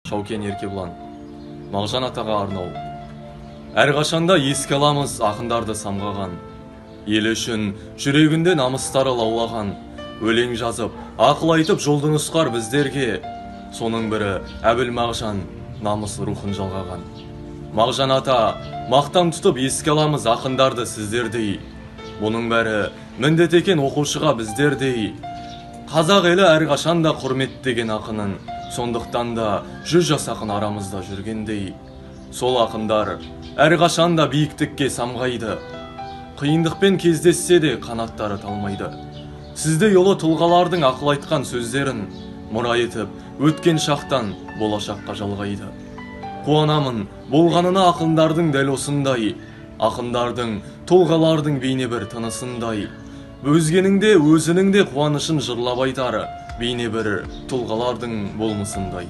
Шаукен Еркебұлан, Мағжан атаға арнау. Әрқашанда еске аламыз ақындарды самғаған, ел үшін жүрегінде намыстары лаулаған, өлең жазып, ақыл айтып жолды нұсқар біздерге, соның бірі Әбіл Мағжан, намыс рухын жалғаған. Мағжан ата, мақтан тұтып еске аламыз ақындарды сіздердей, бұның бәрі міндет екен оқушыға біздердей. Қазақ елі әрқашанда құрметтеген ақынын, сондықтан да 100 жас ақын арамызда жүргендей. Сол ақындар әрқашанда биіктікке самғайды, қиындықпен кездессе де қанаттары талмайды. Сіздей ұлы тұлғалардың ақыл айтқан сөздерін мұра етіп, өткен шақтан болашаққа жалғайды. Қуанамын болғанына ақындардың дәл осындай, ақындардың, тұлғалардың бейне бір тынысындай. Өзгенің де өзінің де қуанышын жырлап айтары, бейне бір тұлғалардың болмысындай.